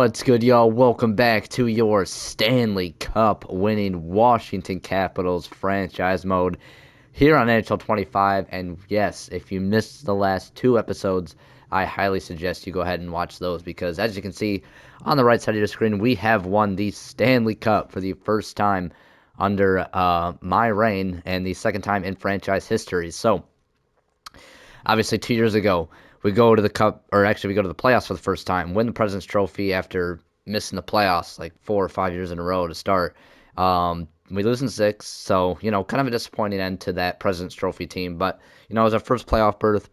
What's good, y'all? Welcome back to your Stanley Cup winning Washington Capitals franchise mode here on NHL 25. And yes, if you missed the last two episodes, I highly suggest you go ahead and watch those because as you can see on the right side of your screen, we have won the Stanley Cup for the first time under my reign and the second time in franchise history. So, obviously 2 years ago, we go to the cup, or actually we go to the playoffs for the first time, win the President's Trophy after missing the playoffs like 4 or 5 years in a row to start. We lose in six, so kind of a disappointing end to that President's Trophy team. But it was our first playoff berth.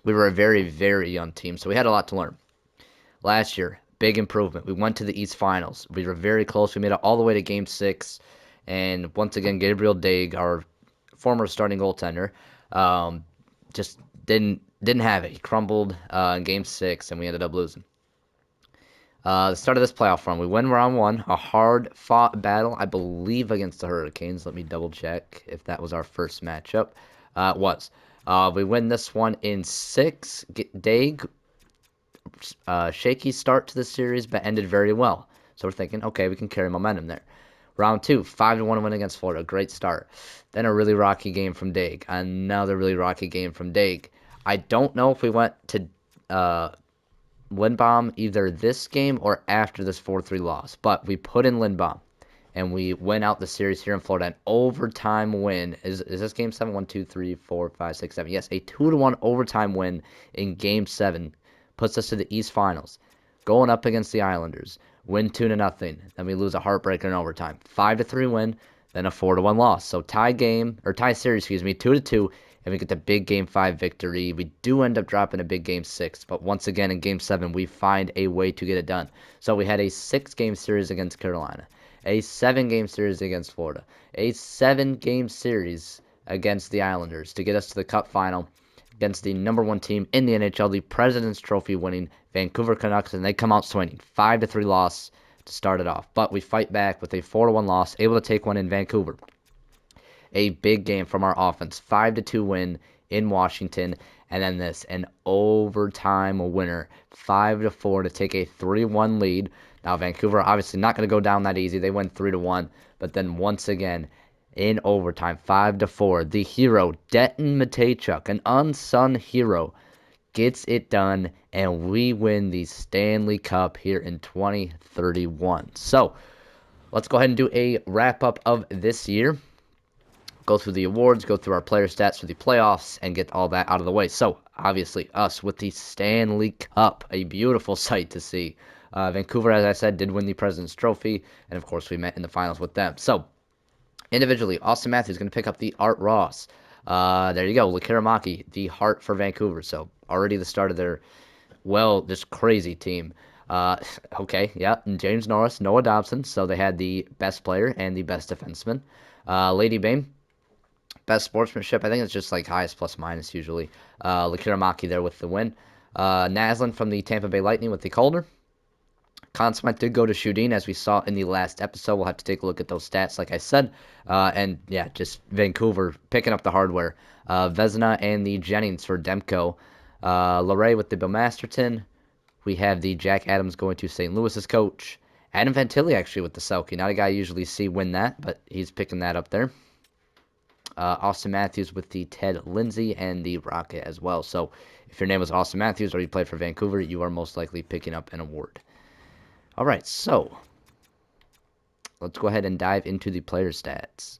We were a very, very young team, so we had a lot to learn. Last year, big improvement. We went to the East Finals. We were very close. We made it all the way to Game 6, and once again, Gabriel Daig, our former starting goaltender, just didn't have it. He crumbled in Game 6, and we ended up losing. The start of this playoff run, we win round one, a hard-fought battle, I believe, against the Hurricanes. Let me double-check if that was our first matchup. It was. We win this one in 6. Daig, shaky start to the series, but ended very well. So we're thinking, okay, we can carry momentum there. Round 2, 5-1 win against Florida. Great start. Then a really rocky game from Daig. Another really rocky game from Daig. I don't know if we went to Lindbaum either this game or after this 4-3 loss, but we put in Lindbaum and we win out the series here in Florida. An overtime win. Is this game 7? 1, 2, 3, 4, 5, 6, 7. Yes, a 2-1 overtime win in game 7 puts us to the East Finals. Going up against the Islanders. Win 2-0. Then we lose a heartbreaker in overtime. 5-3 win, then a 4-1 loss. So tie series, 2-2, and we get the big Game 5 victory. We do end up dropping a big Game 6, but once again in Game 7, we find a way to get it done. So we had a 6-game series against Carolina, a 7-game series against Florida, a 7-game series against the Islanders to get us to the Cup final against the number 1 team in the NHL, the President's Trophy winning Vancouver Canucks, and they come out swinging. 5-3 loss to start it off. But we fight back with a 4-1 loss, able to take one in Vancouver. A big game from our offense, 5-2 win in Washington, and then an overtime winner, 5-4 to take a 3-1 lead. Now Vancouver obviously not going to go down that easy. They win 3-1, but then once again in overtime, 5-4, the hero Denton Mateychuk, an unsung hero, gets it done, and we win the Stanley Cup here in 2031. So let's go ahead and do a wrap up of this year. Go through the awards, go through our player stats for the playoffs, and get all that out of the way. So, obviously, us with the Stanley Cup, a beautiful sight to see. Vancouver, as I said, did win the President's Trophy, and of course, we met in the finals with them. So, individually, Austin Matthews going to pick up the Art Ross. There you go, Lekkerimäki, the Hart for Vancouver. So, already the start of their, this crazy team. Okay, yeah, and James Norris, Noah Dobson. So, they had the best player and the best defenseman. Lady Bame. Best sportsmanship, I think it's just like highest plus minus usually. Lekkerimäki there with the win. Naslund from the Tampa Bay Lightning with the Calder. Conn Smythe did go to Shudin, as we saw in the last episode. We'll have to take a look at those stats, like I said. And yeah, just Vancouver picking up the hardware. Vezina and the Jennings for Demko. Larray with the Bill Masterton. We have the Jack Adams going to St. Louis's coach. Adam Fantilli actually with the Selke. Not a guy I usually see win that, but he's picking that up there. Austin Matthews with the Ted Lindsay and the Rocket as well. So if your name was Austin Matthews or you played for Vancouver, you are most likely picking up an award. All right, so let's go ahead and dive into the player stats.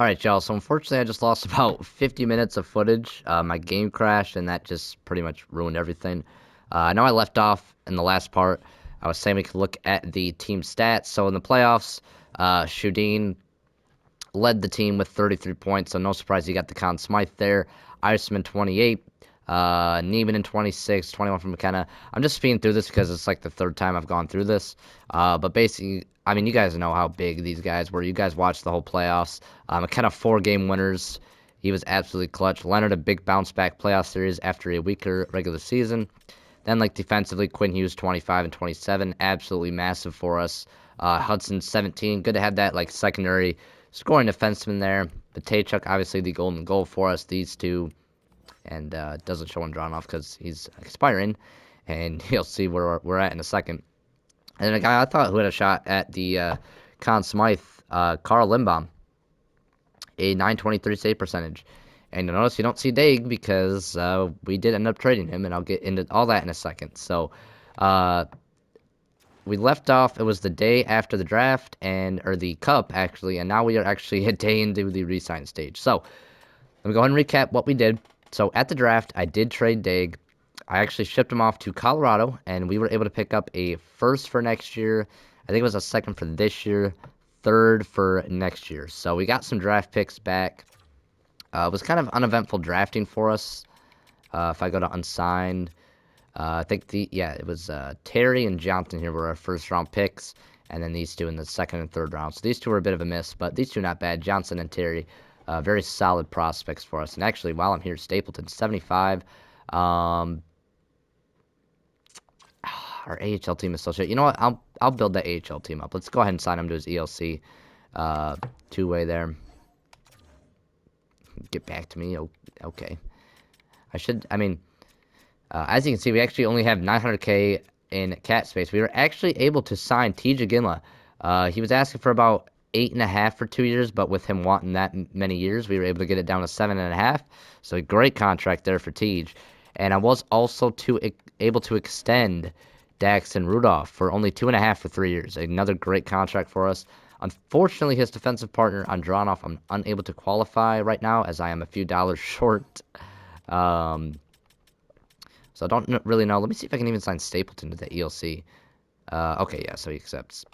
All right, y'all. So unfortunately, I just lost about 50 minutes of footage. My game crashed, and that just pretty much ruined everything. I know I left off in the last part. I was saying we could look at the team stats. So in the playoffs, Shudin led the team with 33 points, so no surprise he got the Conn Smythe there. Iceman 28, Neiman in 26, 21 from McKenna. I'm just speeding through this because it's like the third time I've gone through this. But basically, I mean, you guys know how big these guys were. You guys watched the whole playoffs. McKenna 4-game winners. He was absolutely clutch. Leonard a big bounce back playoff series after a weaker regular season. Then like defensively, Quinn Hughes 25 and 27, absolutely massive for us. Hudson 17, good to have that like secondary scoring defenseman there. Mateychuk, obviously the golden goal for us, these two. And doesn't show one drawn off because he's expiring. and you'll see where we're at in a second. And then a guy I thought who had a shot at the Conn Smythe, Carl Lindbaum, a 923 save percentage. And you'll notice you don't see Daig because we did end up trading him, and I'll get into all that in a second. So we left off, it was the day after the draft, or the cup, actually, and now we are actually a day into the re-sign stage. So let me go ahead and recap what we did. So at the draft, I did trade Daig. I actually shipped him off to Colorado, and we were able to pick up a first for next year. I think it was a second for this year, third for next year. So we got some draft picks back. It was kind of uneventful drafting for us. If I go to unsigned, I think it was Terry and Johnson here were our first round picks, and then these two in the second and third round. So these two were a bit of a miss, but these two not bad. Johnson and Terry, very solid prospects for us. And actually, while I'm here, Stapleton 75. Our AHL team is so shit. You know what? I'll build that AHL team up. Let's go ahead and sign him to his ELC two-way there. Get back to me. Okay. As you can see, we actually only have 900K in cap space. We were actually able to sign TJ Ginla. He was asking for about 8.5 for 2 years, but with him wanting that many years, we were able to get it down to 7.5. So a great contract there for Tej. And I was also able to extend Daxton Rudolph for only 2.5 for 3 years. Another great contract for us. Unfortunately, his defensive partner on Drawnoff, I'm unable to qualify right now as I am a few dollars short. So I don't really know. Let me see if I can even sign Stapleton to the ELC. Okay, yeah, so he accepts.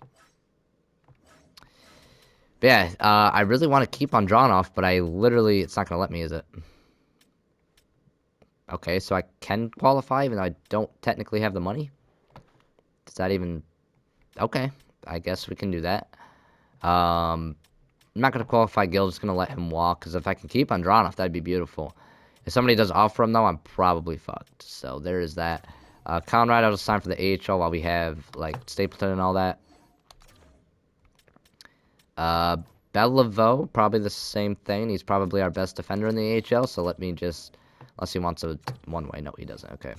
But yeah, I really want to keep on Drawnoff, but it's not going to let me, is it? Okay, so I can qualify even though I don't technically have the money? Does that even... Okay, I guess we can do that. I'm not going to qualify Gil, just going to let him walk, because if I can keep on Drawnoff, that'd be beautiful. If somebody does offer him, though, I'm probably fucked. So there is that. Conrad, I'll just sign for the AHL while we have, like, Stapleton and all that. Beliveau, probably the same thing. He's probably our best defender in the AHL, so let me just... Unless he wants a one-way. No, he doesn't. Okay.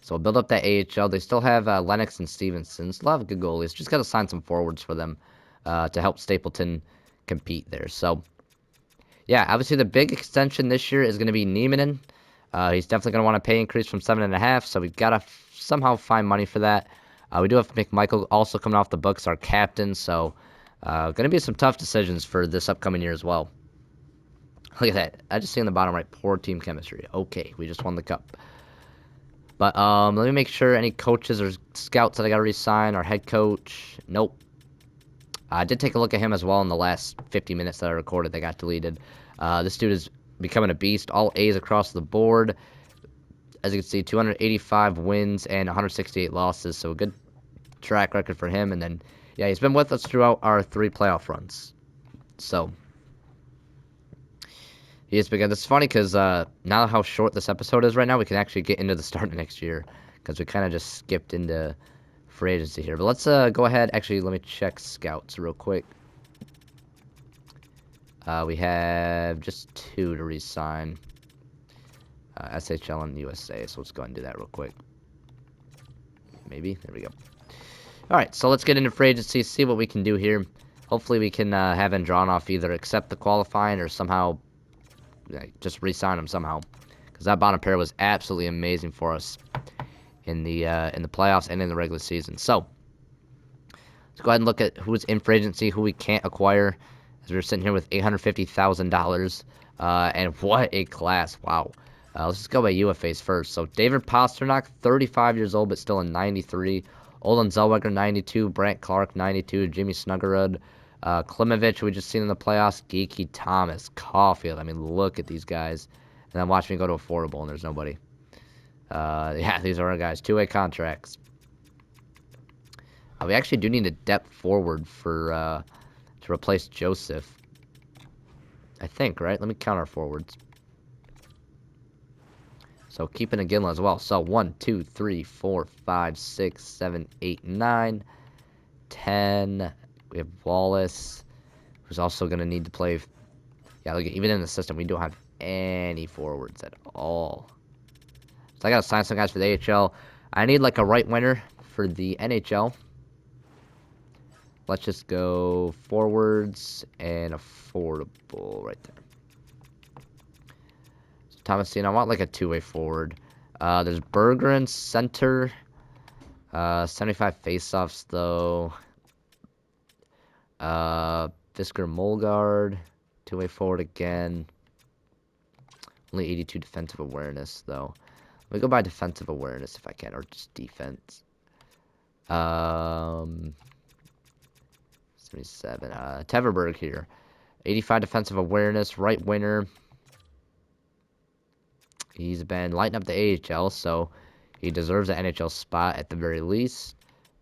So we'll build up that AHL. They still have Lennox and Stevenson. Still have good goalies. Just got to sign some forwards for them to help Stapleton compete there. So... Yeah, obviously the big extension this year is going to be Niemanen. He's definitely going to want a pay increase from 7.5, so we've got to somehow find money for that. We do have McMichael also coming off the books, our captain, so going to be some tough decisions for this upcoming year as well. Look at that. I just see on the bottom right, poor team chemistry. Okay, we just won the cup. But let me make sure any coaches or scouts that I got to re-sign. Our head coach, nope. I did take a look at him as well in the last 50 minutes that I recorded that got deleted. This dude is becoming a beast. All A's across the board. As you can see, 285 wins and 168 losses. So a good track record for him. And then, yeah, he's been with us throughout our 3 playoff runs. So he is big. It's funny because now how short this episode is right now, we can actually get into the start of next year. Because we kind of just skipped into free agency here. But let's go ahead. Actually, let me check scouts real quick. We have just 2 to re-sign. SHL and USA. So let's go ahead and do that real quick. Maybe. There we go. Alright, so let's get into free agency, see what we can do here. Hopefully we can have Andronov either accept the qualifying or somehow just re-sign him somehow. Because that bottom pair was absolutely amazing for us in the playoffs and in the regular season. So let's go ahead and look at who's in free agency, who we can't acquire. As we're sitting here with $850,000. And what a class. Wow. Let's just go by UFAs first. So David Pasternak, 35 years old, but still a 93. Olin Zellweger, 92. Brant Clark, 92. Jimmy Snuggerud. Klimovich, who we just seen in the playoffs. Geeky Thomas. Caulfield. I mean, look at these guys. And then watch me go to affordable, and there's nobody. Yeah, these are our guys. 2-way contracts. We actually do need a depth forward for to replace Joseph. I think, right? Let me count our forwards. So keeping a Ginla as well. So 1, 2, 3, 4, 5, 6, 7, 8, 9, 10. We have Wallace, who's also going to need to play. Yeah, look, even in the system, we don't have any forwards at all. So I gotta sign some guys for the AHL. I need like a right winger for the NHL. Let's just go forwards and affordable right there. So Thomasine, I want like a two-way forward. There's Bergeron center. 75 faceoffs though. Fisker Molgard, two-way forward again. Only 82 defensive awareness though. Let me go by defensive awareness if I can, or just defense. 77. Teverberg here. 85 defensive awareness, right winger. He's been lighting up the AHL, so he deserves an NHL spot at the very least.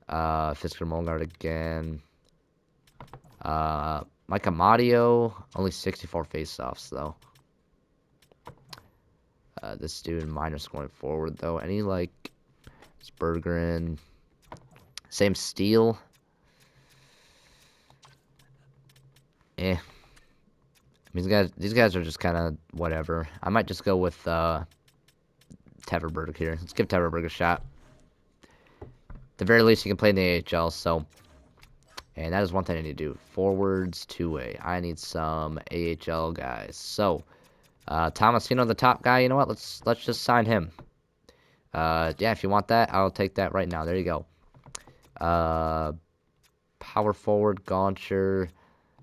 Fisker Molgard again. Mike Amadio, only 64 faceoffs though. This dude minus going forward though. Any like Bergeron, same steal. Eh. These guys are just kind of whatever. I might just go with Teverberg here. Let's give Teverberg a shot. At the very least, he can play in the AHL. So, and that is one thing I need to do. Forwards, two-way. I need some AHL guys. So, Thomasino, the top guy. You know what? Let's just sign him. Yeah, if you want that, I'll take that right now. There you go. Power forward, Gauncher,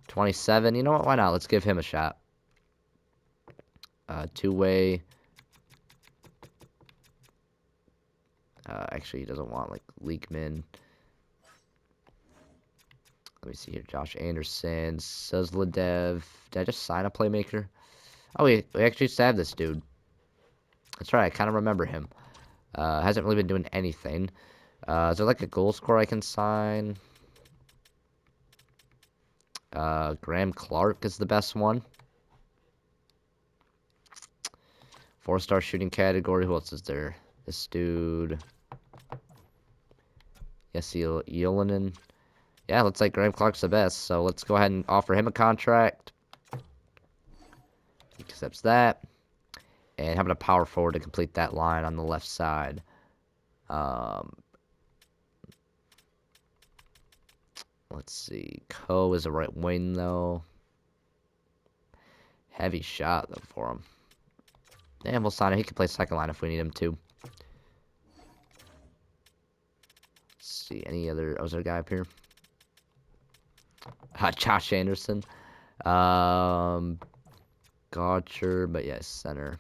27. You know what? Why not? Let's give him a shot. Two-way. Actually, he doesn't want, like, Leakman. Let me see here. Josh Anderson, Suzladev. Did I just sign a playmaker? Oh, we actually used to have this dude. That's right. I kind of remember him. Hasn't really been doing anything. Is there, like, a goal scorer I can sign? Graham Clark is the best one. 4-star shooting category. Who else is there? This dude. Yes, Yelenen. Yeah, looks like Graham Clark's the best. So let's go ahead and offer him a contract. He accepts that. And having a power forward to complete that line on the left side. Let's see. Coe is a right wing, though. Heavy shot, though, for him. And we'll sign him. He can play second line if we need him to. Let's see. Any other... Oh, is there a guy up here? Josh Anderson. Gotcher, but yeah, center.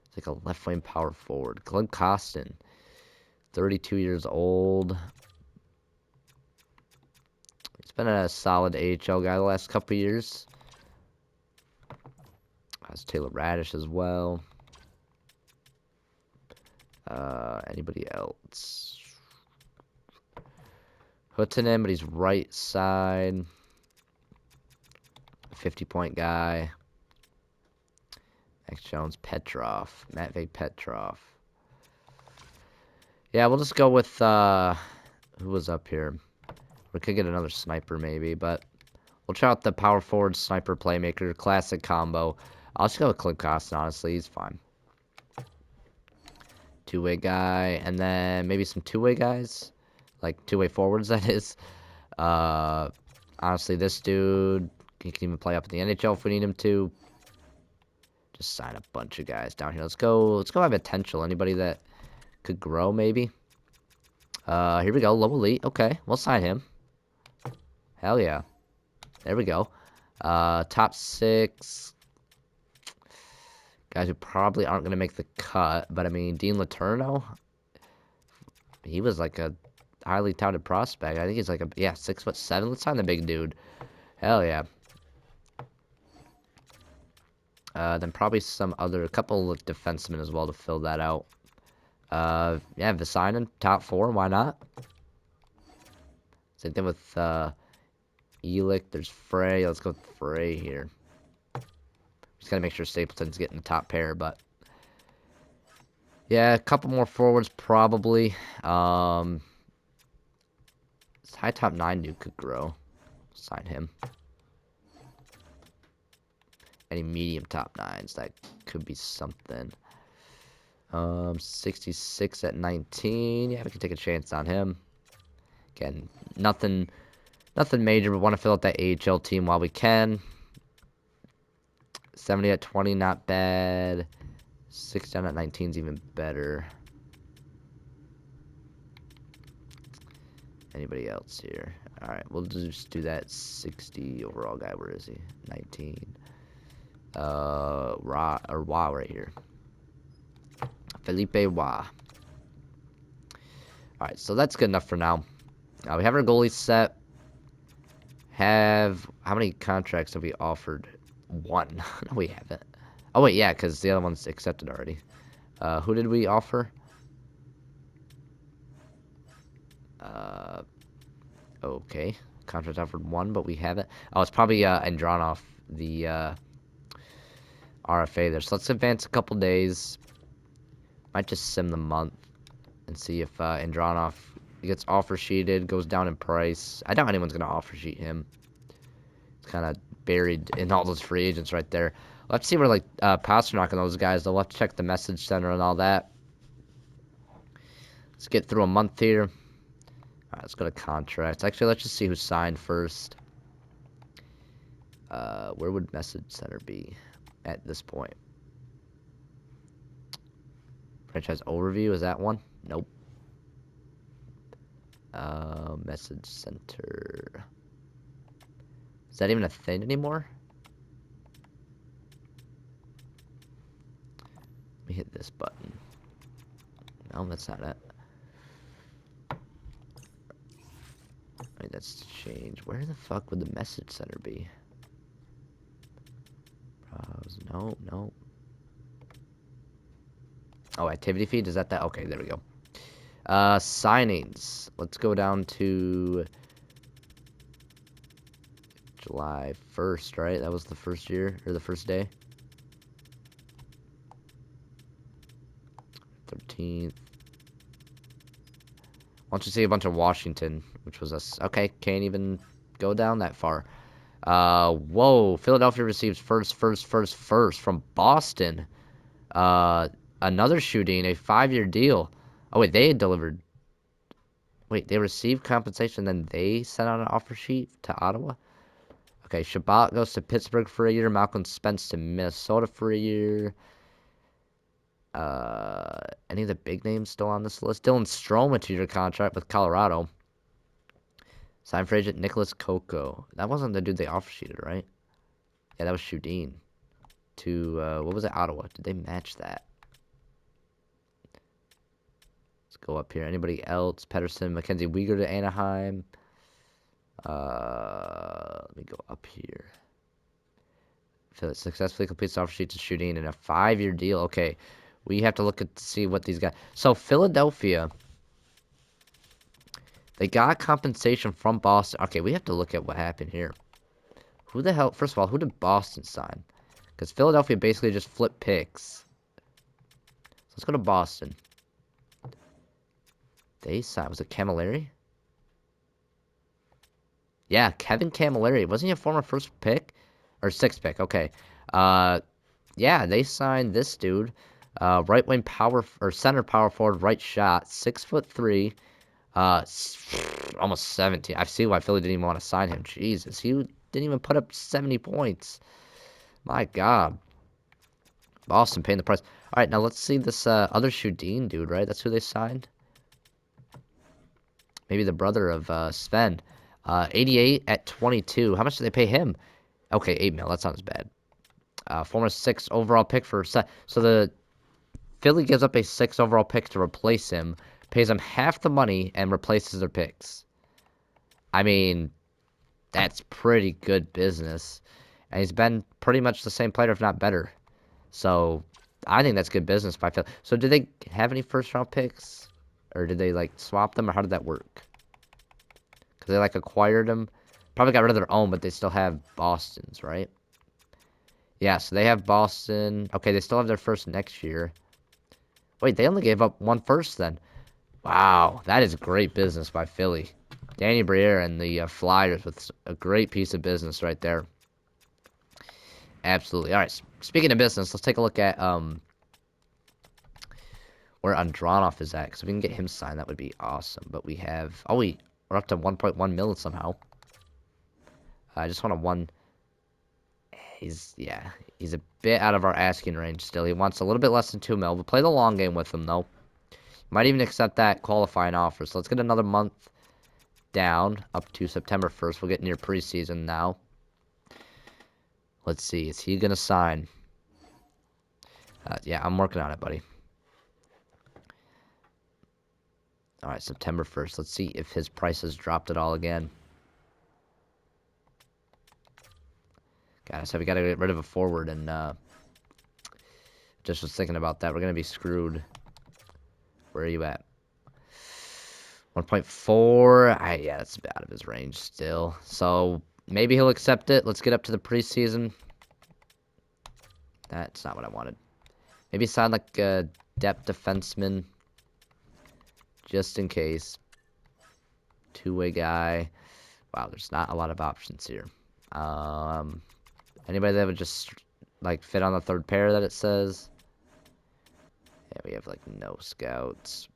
It's like a left wing power forward. Glenn Costin. 32 years old. He's been a solid AHL guy the last couple years. Has Taylor Radish as well. Anybody else? Huttunen, but he's right side. 50-point guy. Max Jones, Petrov. Matvey Petrov. Yeah, we'll just go with, who was up here? We could get another sniper maybe, but we'll try out the power forward sniper playmaker. Classic combo. I'll just go with Clint Costin, honestly. He's fine. Two-way guy, and then maybe some two-way guys. Like, two-way forwards, that is. Honestly, this dude, he can even play up in the NHL if we need him to. Just sign a bunch of guys down here. Let's go by potential. Anybody that could grow, maybe. Here we go. Low elite. Okay, we'll sign him. Hell yeah. There we go. Top 6. Guys who probably aren't going to make the cut. But, I mean, Dean Letourneau. He was like a highly touted prospect. I think he's like a, yeah, 6'7". Let's sign the big dude. Hell yeah. Then probably a couple of defensemen as well to fill that out. Yeah, Vesinen, top 4. Why not? Same thing with Elick. There's Frey. Let's go with Frey here. Just gotta make sure Stapleton's getting the top pair, but yeah, a couple more forwards probably. This high top 9 dude could grow. Sign him. Any medium top 9s, that could be something. 66 at 19. Yeah, we can take a chance on him. Again, nothing major, but want to fill out that AHL team while we can. 70 at 20, not bad. 6 down at 19 is even better. Anybody else here? All right, we'll just do that 60 overall guy. Where is he? 19. Wah right here. Felipe Wah. All right, so that's good enough for now. We have our goalie set. How many contracts have we offered? One. No, we haven't. Oh wait, yeah, because the other one's accepted already. Who did we offer? Okay. Contract offered one, but we haven't. Oh, it's probably Andronov, the RFA there. So let's advance a couple days. Might just sim the month and see if Andronov gets offer sheeted, goes down in price. I doubt anyone's gonna offer sheet him. It's kind of buried in all those free agents right there. Let's see where like Pasternak and those guys. They'll have to check the message center and all that. Let's get through a month here. Alright, let's go to contracts. Actually, let's just see who signed first. Where would message center be at this point? Franchise overview, is that one? Nope. Message center. Is that even a thing anymore? Let me hit this button. No, that's not it. Wait, that's changed. Where the fuck would the message center be? No. Oh, activity feed, is that? Okay, there we go. Signings. Let's go down to July 1st, right? That was the first year, or the first day. 13th. Why don't you see a bunch of Washington, which was us. Okay, can't even go down that far. Whoa. Philadelphia receives first from Boston. Another shooting, a 5-year deal. Oh, wait, they delivered. Wait, they received compensation, then they sent out an offer sheet to Ottawa? Okay, Shabbat goes to Pittsburgh for a year. Malcolm Spence to Minnesota for a year. Any of the big names still on this list? Dylan Strome, a 2-year contract with Colorado. Signed for agent Nicholas Coco. That wasn't the dude they offer sheeted, right? Yeah, that was Shudin. To, what was it? Ottawa. Did they match that? Let's go up here. Anybody else? Pedersen, Mackenzie Weegar to Anaheim. Let me go up here. Philly successfully completes offer sheet to Shudin in a 5-year deal. Okay, we have to look at to see what these guys. So Philadelphia, they got compensation from Boston. Okay, we have to look at what happened here. Who the hell? First of all, who did Boston sign? Because Philadelphia basically just flipped picks. So let's go to Boston. They signed. Was it Camilleri? Yeah, Kevin Camilleri. Wasn't he a former first pick? Or 6th pick? Okay. Yeah, they signed this dude. Right wing power or center power forward, right shot, 6'3". Almost 17. I see why Philly didn't even want to sign him. Jesus, he didn't even put up 70 points. My God. Boston paying the price. All right, now let's see this other Shudin dude, right? That's who they signed. Maybe the brother of Sven. 88 at 22. How much did they pay him? Okay, 8 mil. That's not as bad. Former 6 overall pick for... So the Philly gives up a 6 overall pick to replace him, pays them half the money, and replaces their picks. I mean, that's pretty good business. And he's been pretty much the same player, if not better. So, I think that's good business by Philly. So, did they have any first-round picks? Or did they, like, swap them? Or how did that work? Because they, like, acquired them. Probably got rid of their own, but they still have Boston's, right? Yeah, so they have Boston. Okay, they still have their first next year. Wait, they only gave up 1 first then. Wow, that is great business by Philly. Danny Briere and the Flyers with a great piece of business right there. Absolutely. All right, speaking of business, let's take a look at where Andronov is at, because if we can get him signed, that would be awesome. But we have, oh, we're up to 1.1 mil somehow. I just want a one. He's a bit out of our asking range still. He wants a little bit less than 2 mil. We'll play the long game with him though. Might even accept that qualifying offer. So let's get another month down up to September 1st. We'll get near preseason now. Let's see. Is he gonna sign? Yeah, I'm working on it, buddy. All right, September 1st. Let's see if his price has dropped at all again. God, so we got to get rid of a forward, and just was thinking about that. We're going to be screwed. Where are you at? 1.4. Yeah, that's out of his range still. So maybe he'll accept it. Let's get up to the preseason. That's not what I wanted. Maybe sign like a depth defenseman. Just in case. Two-way guy. Wow, there's not a lot of options here. Anybody that would just like fit on the third pair that it says? Yeah, we have like no scouts.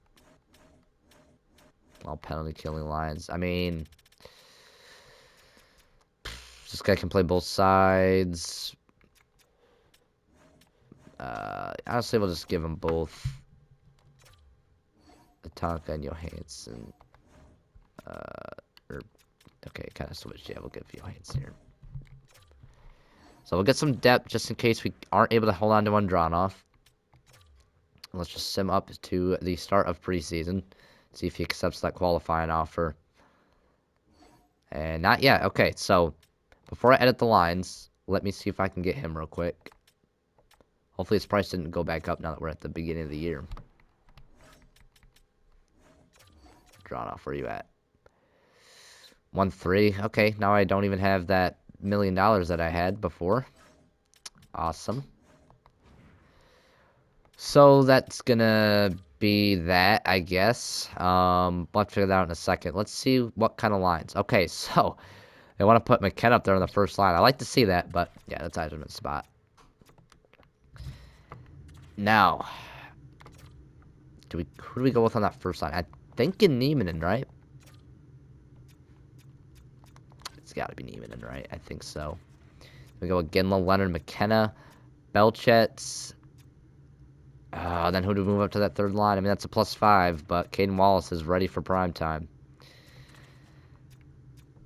All penalty killing lines. I mean, this guy can play both sides. Honestly, we'll just give them both. Atanka and Johansson. Okay, kind of switched. Yeah, we'll give Johansson here. So we'll get some depth just in case we aren't able to hold on to Andronov. Let's just sim up to the start of preseason. See if he accepts that qualifying offer. And not yet. Okay, so before I edit the lines, let me see if I can get him real quick. Hopefully his price didn't go back up now that we're at the beginning of the year. Andronov, where are you at? 1.3. Okay, now I don't even have that $1 million that I had before. Awesome. So that's gonna be that, I guess. We'll have to figure that out in a second. Let's see what kind of lines. Okay, so they want to put McKenna up there on the first line. I like to see that, but yeah, that's Eiserman's spot. Now, who do we go with on that first line? I think in Niemanen, right? It's got to be Niemanen, right? I think so. We go with Ginla, Leonard, McKenna, Belchetz. Then who do we move up to that third line? I mean, that's a +5, but Caden Wallace is ready for prime time.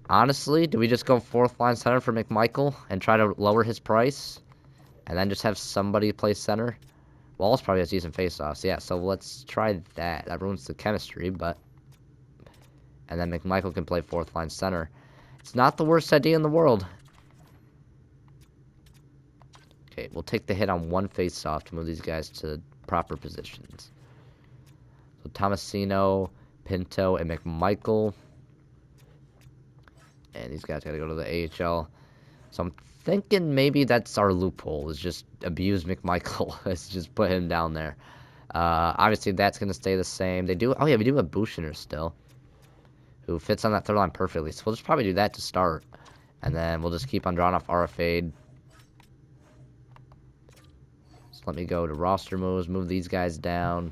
Honestly, do we just go fourth line center for McMichael and try to lower his price? And then just have somebody play center? Wallace probably has decent faceoffs. Yeah, so let's try that. That ruins the chemistry, but... And then McMichael can play fourth line center. It's not the worst idea in the world. Okay, we'll take the hit on one faceoff to move these guys to proper positions. So Tomasino, Pinto, and McMichael. And these guys got to go to the AHL. So I'm thinking maybe that's our loophole, is just abuse McMichael. Let's just put him down there. Obviously, that's going to stay the same. They do... Oh, yeah, we do have Buchner still, who fits on that third line perfectly. So we'll just probably do that to start. And then we'll just keep Andronov RFA'd. So let me go to roster moves, move these guys down.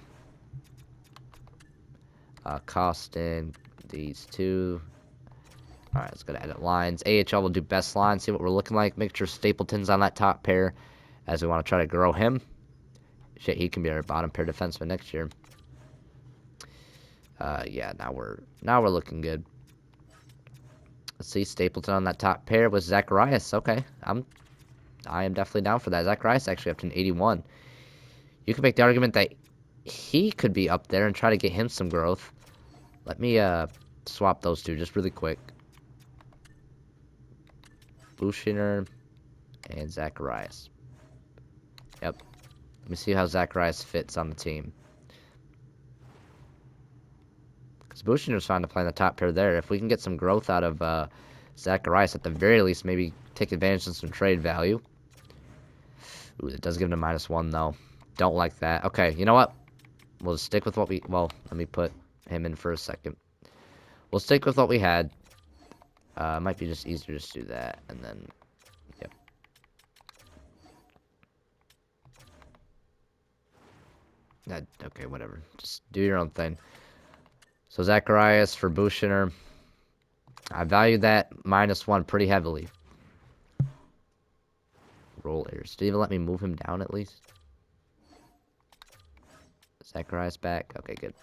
Costin, these two. Alright, let's go to edit lines. AHL will do best lines, see what we're looking like. Make sure Stapleton's on that top pair, as we want to try to grow him. Shit, he can be our bottom pair defenseman next year. Yeah, now we're looking good. Let's see, Stapleton on that top pair with Zacharias. Okay, I am definitely down for that. Zacharias actually up to an 81. You could make the argument that he could be up there and try to get him some growth. Let me swap those two just really quick. Buchner and Zacharias. Yep. Let me see how Zacharias fits on the team. Because Buchner's fine to play in the top pair there. If we can get some growth out of Zacharias, at the very least, maybe take advantage of some trade value. Ooh, it does give him a -1, though. Don't like that. Okay, you know what? We'll just stick with what we... Well, let me put him in for a second. We'll stick with what we had. Might be just easier just to do that, and then... Yep. Okay, whatever. Just do your own thing. So Zacharias for Bushiner. I value that -1 pretty heavily. Roll errors. Did he even let me move him down at least? Zacharias back. Okay, good.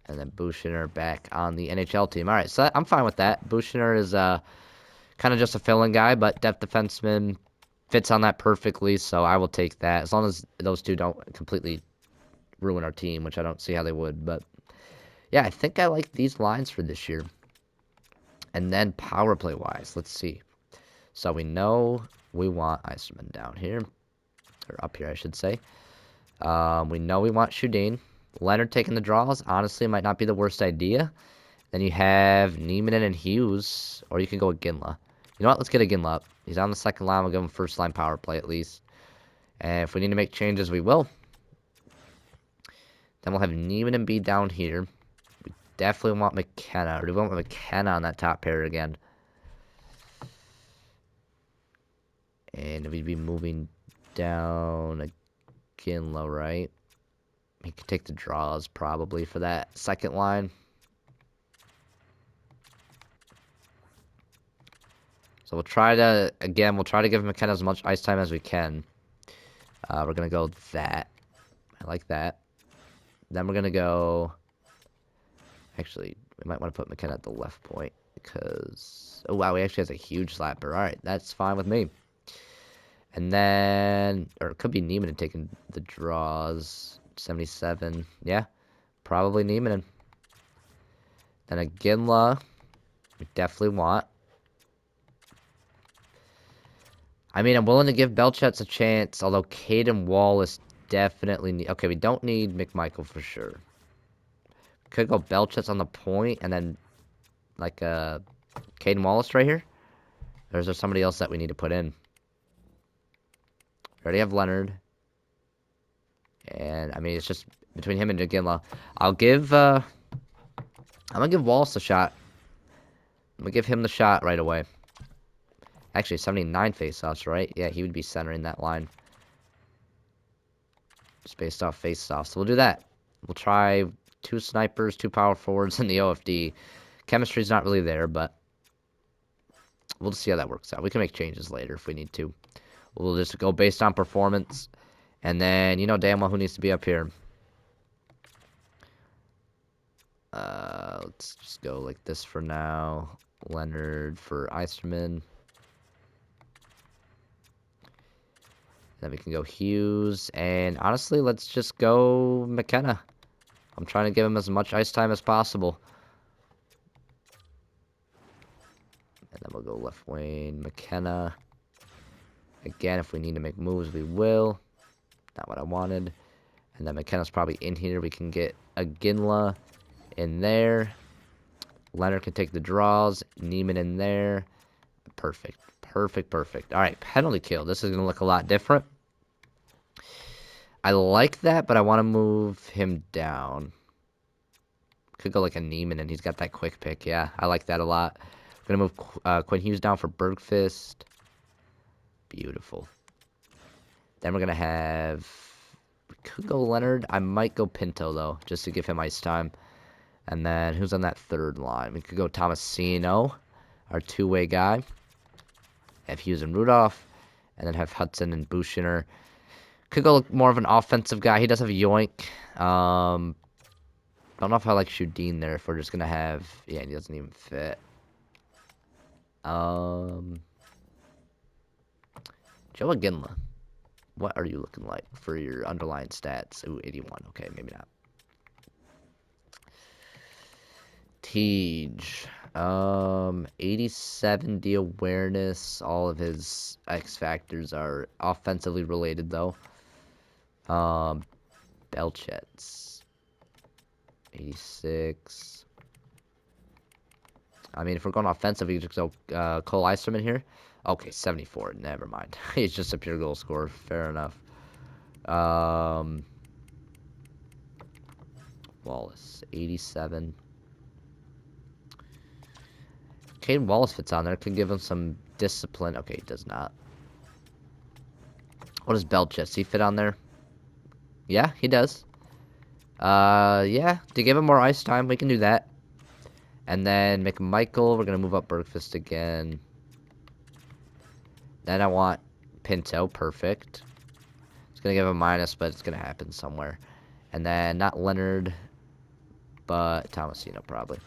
And then Bushiner back on the NHL team. All right, so I'm fine with that. Bushiner is kind of just a fill-in guy, but depth defenseman fits on that perfectly, so I will take that. As long as those two don't completely ruin our team, which I don't see how they would. But, yeah, I think I like these lines for this year. And then power play-wise, let's see. So we know we want Iserman down here. Or up here, I should say. We know we want Shudin. Leonard taking the draws, honestly, might not be the worst idea. Then you have Neiman and Hughes, or you can go with Ginla. You know what? Let's get a Ginla up. He's on the second line. We'll give him first line power play at least. And if we need to make changes, we will. Then we'll have Neiman and B down here. We definitely want McKenna. Or do we want McKenna on that top pair again? And we'd be moving down a Ginla, right? He could take the draws probably for that second line. So we'll try to, again, we'll try to give McKenna as much ice time as we can. We're going to go with that. I like that. Then we're going to go, actually, we might want to put McKenna at the left point because, oh wow, he actually has a huge slapper. All right, that's fine with me. And then, or it could be Neiman taking the draws. 77. Yeah, probably Neiman. Then a Ginla, we definitely want. I mean, I'm willing to give Belchet's a chance, although Caden Wallace definitely need. Okay, we don't need McMichael for sure. Could go Belchet's on the point, and then like Caden Wallace right here. Or is there somebody else that we need to put in? We already have Leonard. And, I mean, it's just between him and Ginla. I'm going to give Wallace a shot. I'm going to give him the shot right away. Actually, 79 face-offs, right? Yeah, he would be centering that line. Just based off face-offs. So we'll do that. We'll try 2 snipers, 2 power forwards, and the OFD. Chemistry's not really there, but we'll just see how that works out. We can make changes later if we need to. We'll just go based on performance. And then, you know damn well who needs to be up here. Let's just go like this for now. Leonard for Eisterman. Then we can go Hughes. And honestly, let's just go McKenna. I'm trying to give him as much ice time as possible. And then we'll go left wing, McKenna. Again, if we need to make moves, we will. Not what I wanted. And then McKenna's probably in here. We can get a Ginla in there. Leonard can take the draws. Neiman in there. Perfect. Perfect, perfect. All right, penalty kill. This is going to look a lot different. I like that, but I want to move him down. Could go like a Neiman, and he's got that quick pick. Yeah, I like that a lot. We're going to move Quinn Hughes down for Bergfist. Beautiful. Then we're going to have... We could go Leonard. I might go Pinto, though, just to give him ice time. And then who's on that third line? We could go Tomasino, our two-way guy. Have Hughes and Rudolph. And then have Hudson and Bushiner. Could go more of an offensive guy. He does have Yoink. Don't know if I like Shudin there. If we're just gonna have, yeah, he doesn't even fit. Joe Ginla, what are you looking like for your underlying stats? Ooh, 81. Okay, maybe not. Tej, 87 D awareness. All of his X factors are offensively related, though. Belchet's 86. I mean, if we're going offensive, we just go Cole Eisterman here. Okay, 74. Never mind. He's just a pure goal scorer. Fair enough. Wallace, 87. Caden Wallace fits on there. Could give him some discipline. Okay, he does not. What is Belchet? Does he fit on there? Yeah, he does. Yeah, to give him more ice time, we can do that. And then McMichael, we're going to move up Bergfist again. Then I want Pinto, perfect. It's going to give him minus, but it's going to happen somewhere. And then not Leonard, but Tomasino probably.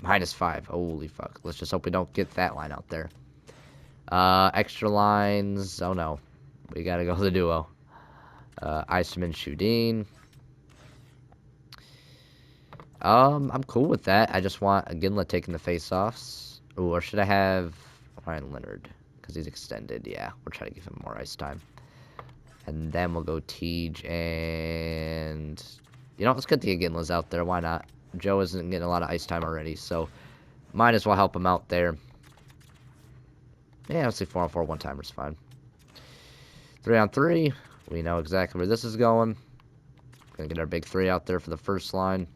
-5. Holy fuck. Let's just hope we don't get that line out there. Extra lines. Oh no. We gotta go the duo. Iceman Shudeen. I'm cool with that. I just want a Ginla taking the face-offs. Ooh, or should I have Ryan Leonard? Because he's extended. Yeah, we'll try to give him more ice time. And then we'll go Tej and... You know, let's get the Ginlas out there. Why not? Joe isn't getting a lot of ice time already, so might as well help him out there. Yeah, let's see 4-on-4 one-timer's fine. 3-on-3. We know exactly where this is going. Gonna get our big 3 out there for the first line.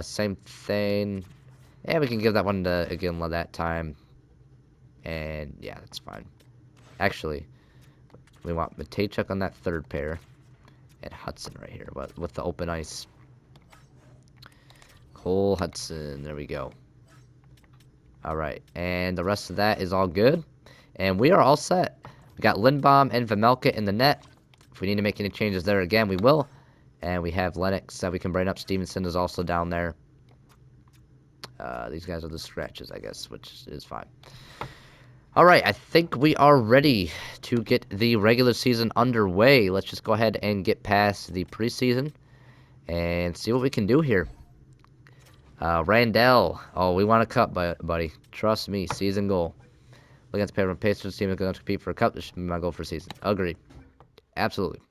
Same thing. Yeah, we can give that one to Iginla that time. And yeah, that's fine. Actually, we want Matejchuk on that third pair. And Hudson right here with the open ice. Cole Hudson. There we go. Alright, and the rest of that is all good. And we are all set. We got Lindbaum and Vemelka in the net. If we need to make any changes there again, we will. And we have Lennox that we can bring up. Stevenson is also down there. These guys are the scratches, I guess, which is fine. Alright, I think we are ready to get the regular season underway. Let's just go ahead and get past the preseason and see what we can do here. Randall. Oh, we want a cup, buddy. Trust me, season goal. Looking at the paper and Pacers team is going to compete for a cup. This should be my goal for season. Agreed. Absolutely.